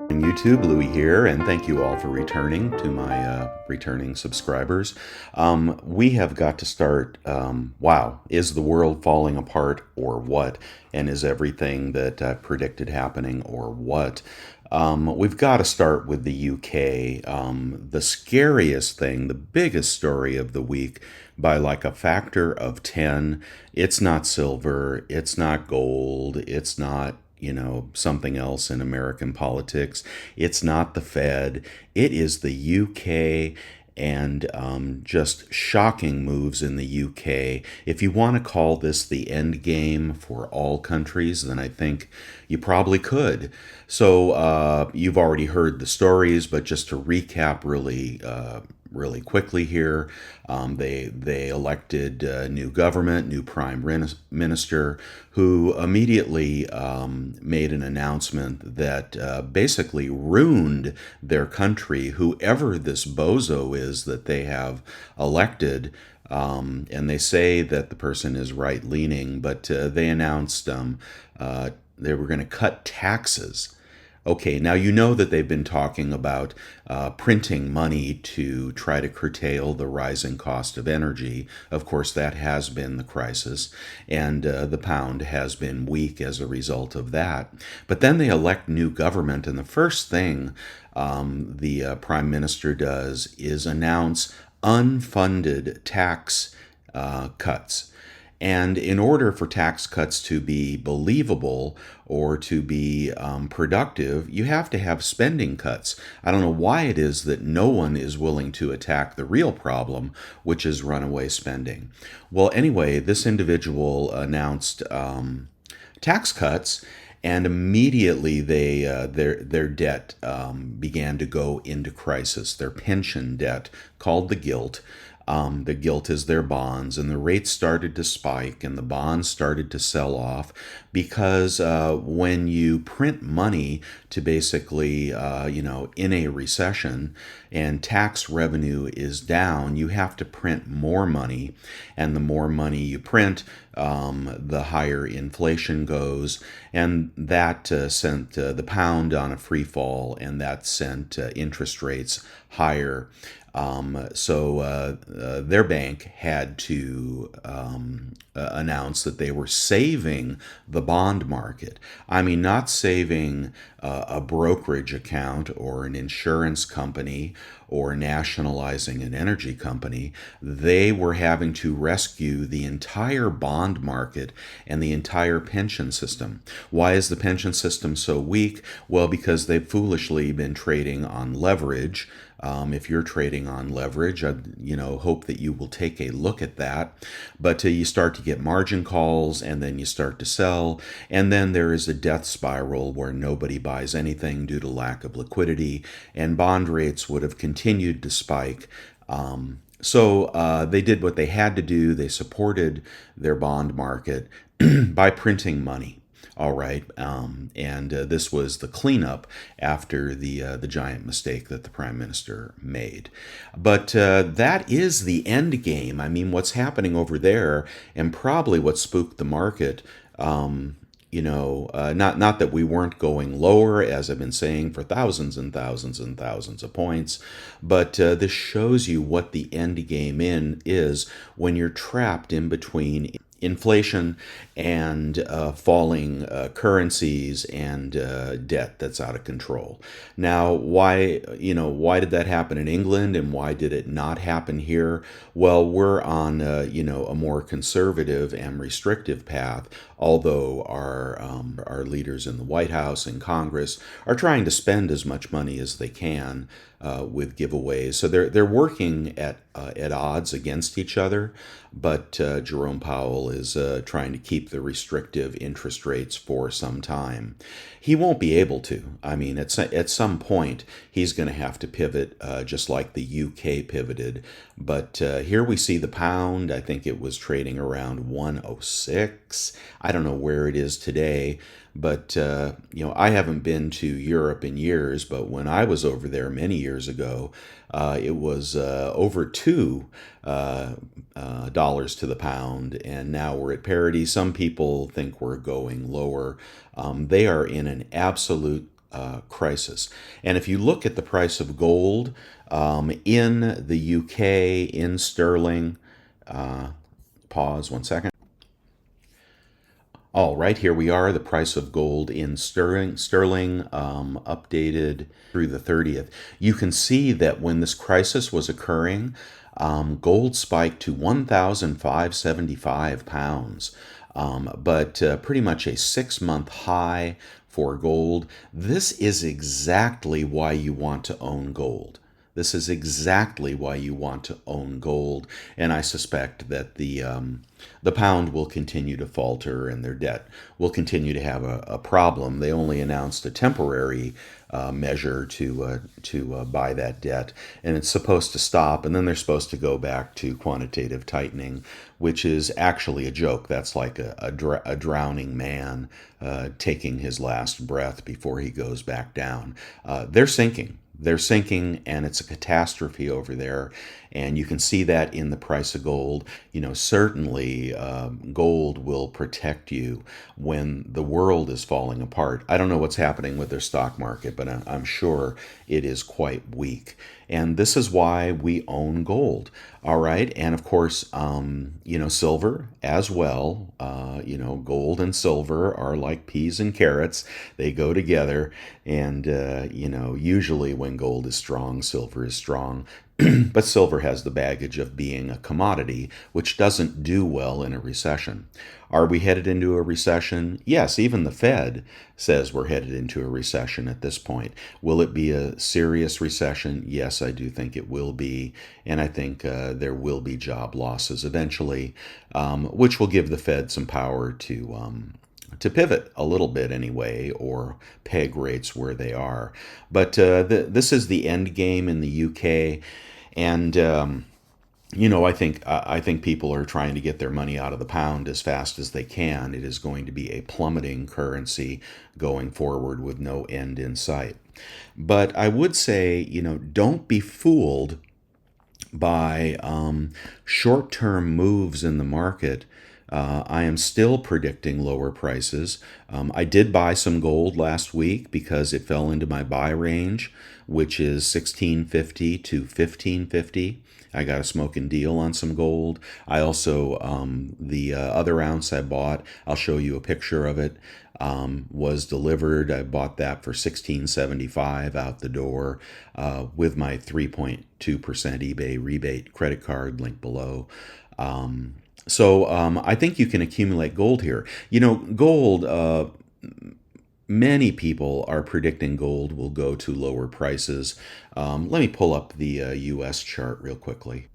On YouTube, Louis here, and thank you all for returning to my returning subscribers. We have got to start. Wow, is the world falling apart or what? And is everything that I predicted happening or what? We've got to start with the UK. The scariest thing, the biggest story of the week by like a factor of 10. It's not silver, it's not gold, it's not something else in American politics. It's not the Fed. It is the UK and just shocking moves in the UK. If you want to call this the end game for all countries, then I think you probably could. So you've already heard the stories, but just to recap really quickly here. They elected a new government, new prime minister, who immediately made an announcement that basically ruined their country. Whoever this bozo is that they have elected. And they say that the person is right leaning, but they announced they were going to cut taxes. Okay, now you know that they've been talking about printing money to try to curtail the rising cost of energy. Of course, that has been the crisis, and the pound has been weak as a result of that. But then they elect new government, and the first thing the prime minister does is announce unfunded tax cuts. And in order for tax cuts to be believable or to be productive, you have to have spending cuts. I don't know why it is that no one is willing to attack the real problem, which is runaway spending. Well, anyway, this individual announced tax cuts, and immediately their debt began to go into crisis. Their pension debt, called the gilt. The gilt is their bonds, and the rates started to spike, and the bonds started to sell off because when you print money to basically, in a recession and tax revenue is down, you have to print more money, and the more money you print, the higher inflation goes, and that sent the pound on a free fall, and that sent interest rates higher. So their bank had to announce that they were saving the bond market. I mean, not saving a brokerage account or an insurance company or nationalizing an energy company. They were having to rescue the entire bond market and the entire pension system. Why is the pension system so weak? Well, because they've foolishly been trading on leverage. If you're trading on leverage, I hope that you will take a look at that. But you start to get margin calls, and then you start to sell, and then there is a death spiral where nobody buys anything due to lack of liquidity, and bond rates would have continued to spike. So they did what they had to do. They supported their bond market by printing money. All right, and this was the cleanup after the giant mistake that the prime minister made. But that is the end game. I mean, what's happening over there, and probably what spooked the market. Not that we weren't going lower, as I've been saying for thousands and thousands and thousands of points, but this shows you what the end game is when you're trapped in between inflation and falling currencies and debt that's out of control. Now, why did that happen in England, and why did it not happen here? Well, we're on a more conservative and restrictive path, although our leaders in the White House and Congress are trying to spend as much money as they can with giveaways. So they're working at odds against each other, but Jerome Powell is trying to keep the restrictive interest rates for some time. He won't be able to. I mean, at some point, he's going to have to pivot, just like the UK pivoted. But here we see the pound. I think it was trading around 106. I don't know where it is today. But I haven't been to Europe in years, but when I was over there many years ago, it was over $2 to the pound, and now we're at parity. Some people think we're going lower. They are in an absolute crisis. And if you look at the price of gold in the UK, in sterling, pause 1 second. All right, here we are. The price of gold in sterling updated through the 30th. You can see that when this crisis was occurring, gold spiked to 1,575 pounds, but pretty much a 6 month high for gold. This is exactly why you want to own gold. This is exactly why you want to own gold, and I suspect that the pound will continue to falter, and their debt will continue to have a problem. They only announced a temporary measure to buy that debt, and it's supposed to stop, and then they're supposed to go back to quantitative tightening, which is actually a joke. That's like a drowning man taking his last breath before he goes back down. They're sinking. They're sinking, and it's a catastrophe over there. And you can see that in the price of gold. Certainly gold will protect you when the world is falling apart. I don't know what's happening with their stock market, but I'm sure it is quite weak. And this is why we own gold. All right. And of course, silver as well. Gold and silver are like peas and carrots. They go together. And, usually when gold is strong, silver is strong. But silver has the baggage of being a commodity, which doesn't do well in a recession. Are we headed into a recession? Yes, even the Fed says we're headed into a recession at this point. Will it be a serious recession? Yes, I do think it will be. And I think there will be job losses eventually, which will give the Fed some power to pivot a little bit anyway, or peg rates where they are. But this is the end game in the UK. And I think people are trying to get their money out of the pound as fast as they can. It is going to be a plummeting currency going forward with no end in sight. But I would say, don't be fooled by short-term moves in the market. I am still predicting lower prices. I did buy some gold last week because it fell into my buy range, which is 1650 to 1550. I got a smoking deal on some gold. I also, the other ounce I bought, I'll show you a picture of it, was delivered. I bought that for 1675 out the door with my 3.2% eBay rebate credit card, link below. So I think you can accumulate gold here. Gold, many people are predicting gold will go to lower prices. Let me pull up the US chart real quickly.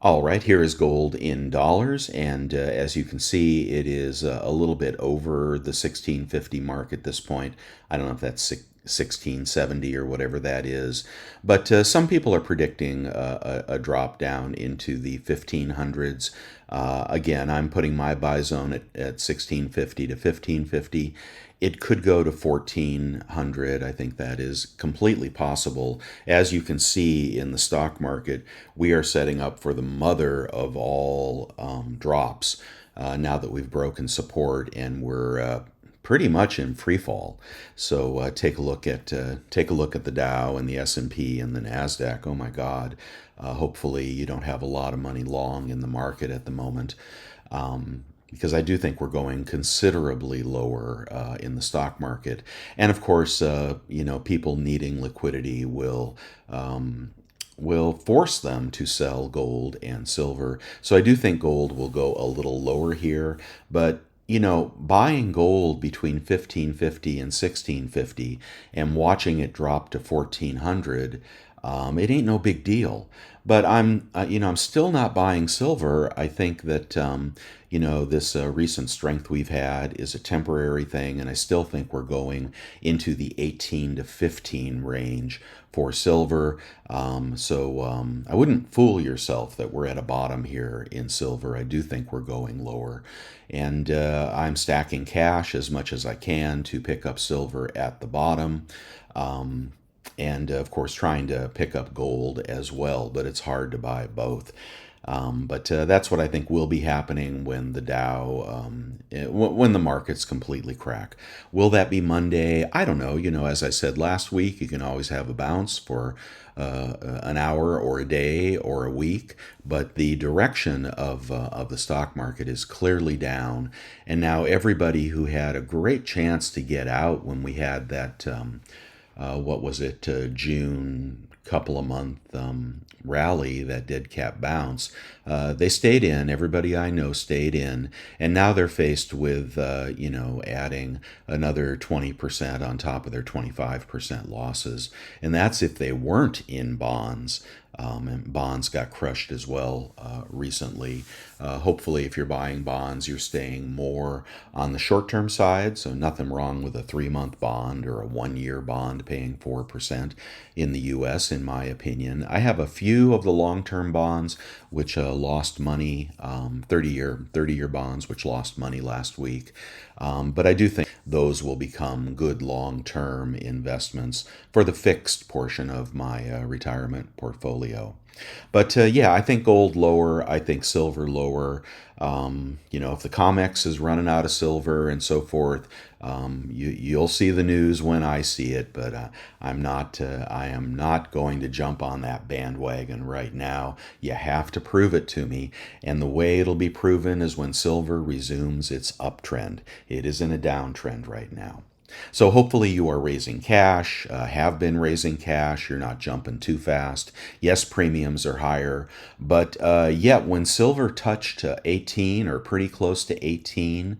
All right, here is gold in dollars, and as you can see, it is a little bit over the 1650 mark at this point. I don't know if that's 1670 or whatever that is, but some people are predicting a drop down into the 1500s. Again, I'm putting my buy zone at 1650 to 1550. It could go to 1400. I think that is completely possible. As you can see in the stock market, we are setting up for the mother of all drops now that we've broken support, and we're pretty much in free fall. So take a look at the Dow and the S&P and the Nasdaq. Oh my God! Hopefully you don't have a lot of money long in the market at the moment. Because I do think we're going considerably lower in the stock market. And of course, people needing liquidity will force them to sell gold and silver. So I do think gold will go a little lower here, but buying gold between 1550 and 1650 and watching it drop to 1400, it ain't no big deal. But I'm still not buying silver. I think that this recent strength we've had is a temporary thing, and I still think we're going into the 18 to 15 range for silver. I wouldn't fool yourself that we're at a bottom here in silver. I do think we're going lower, and I'm stacking cash as much as I can to pick up silver at the bottom. And of course trying to pick up gold as well, but it's hard to buy both. But that's what I think will be happening when the Dow, when the markets completely crack. Will that be Monday? I don't know. As I said last week, you can always have a bounce for an hour or a day or a week, but the direction of the stock market is clearly down. And now everybody who had a great chance to get out when we had that what was it, June couple of month rally, that dead cat bounce, they stayed in. Everybody I know stayed in, and now they're faced with adding another 20% on top of their 25% losses, and that's if they weren't in bonds. And bonds got crushed as well recently. Hopefully, if you're buying bonds, you're staying more on the short term side. So, nothing wrong with a 3-month bond or a 1-year bond paying 4% in the US, in my opinion. I have a few of the long term bonds which lost money, 30-year bonds which lost money last week. But I do think those will become good long-term investments for the fixed portion of my retirement portfolio. But yeah, I think gold lower. I think silver lower. If the COMEX is running out of silver and so forth, you'll see the news when I see it. But I'm not. I am not going to jump on that bandwagon right now. You have to prove it to me, and the way it'll be proven is when silver resumes its uptrend. It is in a downtrend right now. So hopefully you are raising cash, have been raising cash. You're not jumping too fast. Yes, premiums are higher, but yet when silver touched 18 or pretty close to 18,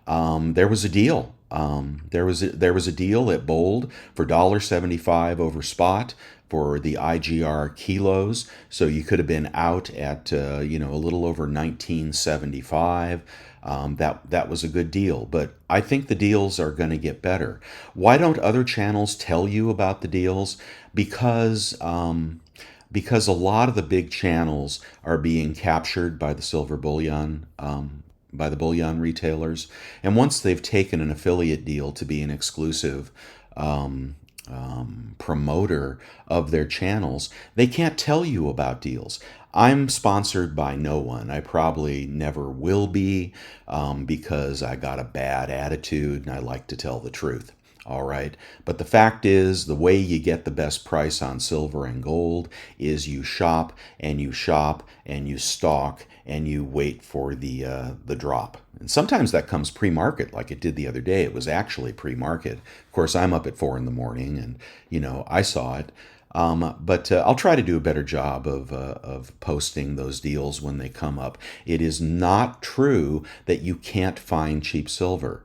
there was a deal. There was a deal at Bold for $1.75 over spot for the IGR kilos. So you could have been out at a little over 1975. That was a good deal, but I think the deals are going to get better. Why don't other channels tell you about the deals? Because a lot of the big channels are being captured by the silver bullion. By the bullion retailers, and once they've taken an affiliate deal to be an exclusive promoter of their channels, they can't tell you about deals. I'm sponsored by no one. I probably never will be, because I got a bad attitude and I like to tell the truth. All right. But the fact is, the way you get the best price on silver and gold is you shop and you shop and you stalk and you wait for the drop. And sometimes that comes pre-market, like it did the other day. It was actually pre-market. Of course, I'm up at 4 in the morning, and I saw it. But I'll try to do a better job of posting those deals when they come up. It is not true that you can't find cheap silver.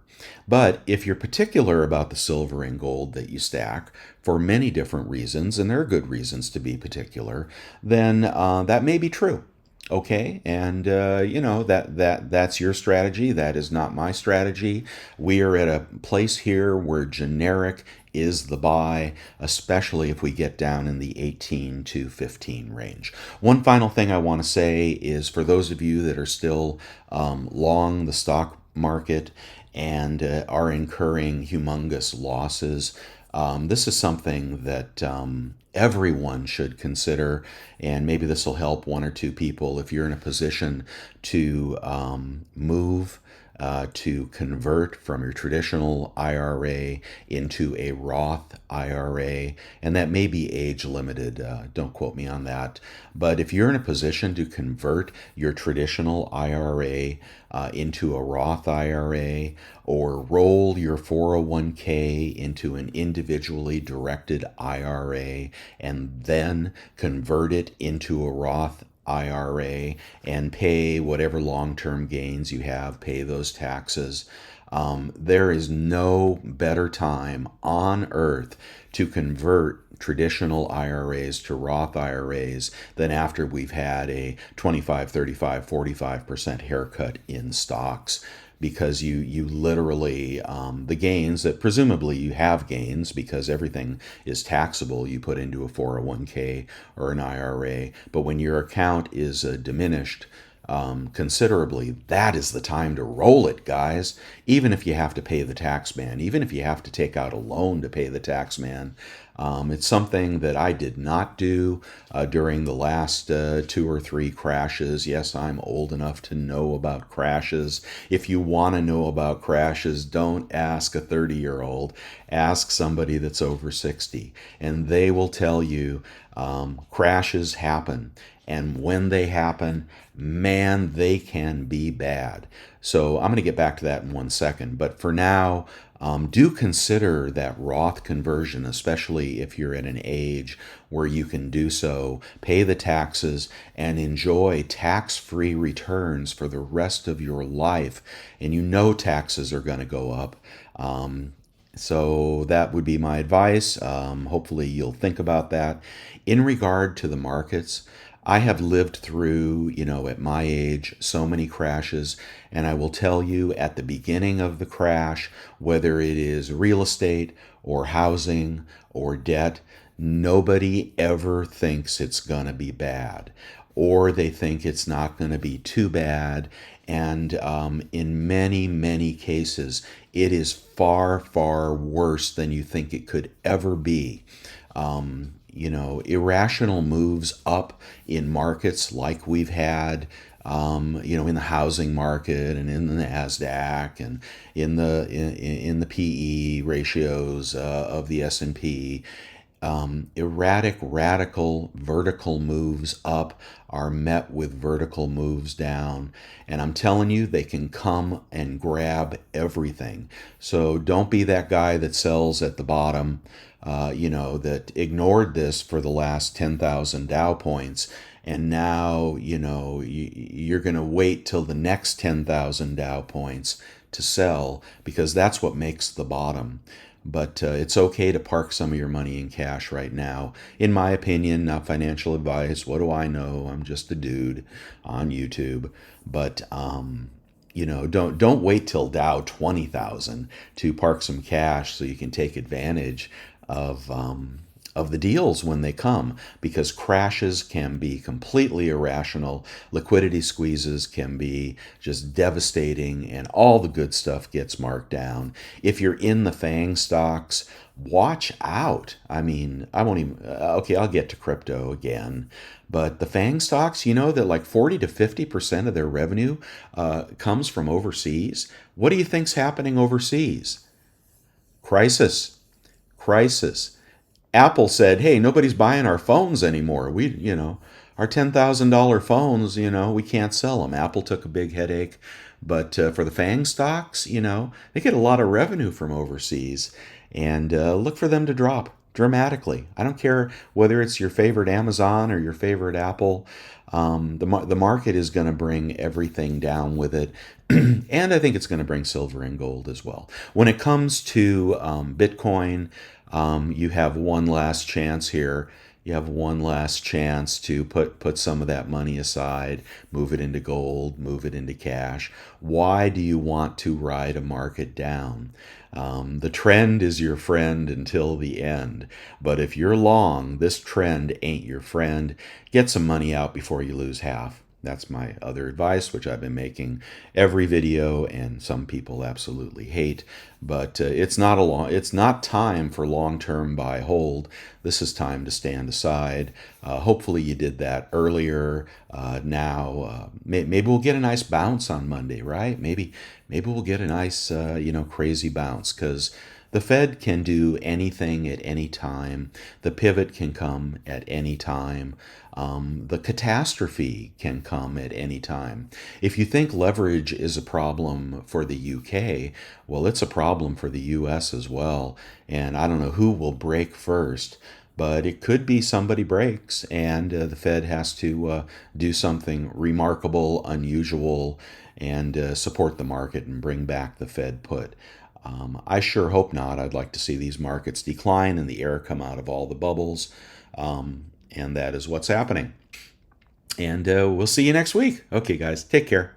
But if you're particular about the silver and gold that you stack for many different reasons, and there are good reasons to be particular, then that may be true. Okay, and that's your strategy. That is not my strategy. We are at a place here where generic is the buy, especially if we get down in the 18 to 15 range. One final thing I want to say is, for those of you that are still long the stock market and are incurring humongous losses, this is something that everyone should consider, and maybe this will help one or two people. If you're in a position to move, to convert from your traditional IRA into a Roth IRA, and that may be age limited. Don't quote me on that. But if you're in a position to convert your traditional IRA into a Roth IRA, or roll your 401k into an individually directed IRA and then convert it into a Roth IRA and pay whatever long-term gains you have, pay those taxes. There is no better time on earth to convert traditional IRAs to Roth IRAs than after we've had a 25, 35, 45% haircut in stocks, because you literally, the gains that presumably you have gains because everything is taxable, you put into a 401k or an IRA, but when your account is diminished considerably, that is the time to roll it, guys. Even if you have to pay the tax man, even if you have to take out a loan to pay the tax man, It's something that I did not do during the last 2 or 3 crashes. Yes, I'm old enough to know about crashes. If you want to know about crashes, don't ask a 30-year-old. Ask somebody that's over 60, and they will tell you crashes happen. And when they happen, man, they can be bad. So I'm going to get back to that in 1 second. But for now, do consider that Roth conversion, especially if you're at an age where you can do so, pay the taxes, and enjoy tax-free returns for the rest of your life. And you know taxes are going to go up. So that would be my advice. Hopefully, you'll think about that. In regard to the markets, I have lived through, at my age, so many crashes. And I will tell you at the beginning of the crash, whether it is real estate or housing or debt, nobody ever thinks it's going to be bad, or they think it's not going to be too bad. And in many, many cases, it is far, far worse than you think it could ever be. Irrational moves up in markets like we've had, in the housing market and in the Nasdaq and in the PE ratios of the S&P. Erratic, radical, vertical moves up are met with vertical moves down. And I'm telling you, they can come and grab everything. So don't be that guy that sells at the bottom, that ignored this for the last 10,000 Dow points. And now, you're going to wait till the next 10,000 Dow points to sell, because that's what makes the bottom. But it's okay to park some of your money in cash right now. In my opinion, not financial advice. What do I know? I'm just a dude on YouTube. But don't wait till Dow 20,000 to park some cash so you can take advantage of the deals when they come, because crashes can be completely irrational. Liquidity squeezes can be just devastating, and all the good stuff gets marked down. If you're in the FANG stocks, watch out. I mean, I won't even, okay, I'll get to crypto again. But the FANG stocks, you know that like 40 to 50% of their revenue comes from overseas. What do you think's happening overseas? Crisis. Crisis. Apple said, "Hey, nobody's buying our phones anymore. Our $10,000 phones, we can't sell them." Apple took a big headache, but for the FANG stocks, they get a lot of revenue from overseas, and look for them to drop dramatically. I don't care whether it's your favorite Amazon or your favorite Apple. The market is going to bring everything down with it, and I think it's going to bring silver and gold as well. When it comes to Bitcoin, you have one last chance here. You have one last chance to put some of that money aside, move it into gold, move it into cash. Why do you want to ride a market down? The trend is your friend until the end. But if you're long, this trend ain't your friend. Get some money out before you lose half. That's my other advice, which I've been making every video, and some people absolutely hate. But it's not time for long-term buy hold. This is time to stand aside. Hopefully you did that earlier. Now maybe we'll get a nice bounce on Monday, right? Maybe we'll get a nice crazy bounce, because the Fed can do anything at any time. The pivot can come at any time. The catastrophe can come at any time. If you think leverage is a problem for the UK, well, it's a problem for the US as well. And I don't know who will break first, but it could be somebody breaks, and the Fed has to do something remarkable, unusual, and support the market and bring back the Fed put. I sure hope not. I'd like to see these markets decline and the air come out of all the bubbles. And that is what's happening. And we'll see you next week. Okay, guys, take care.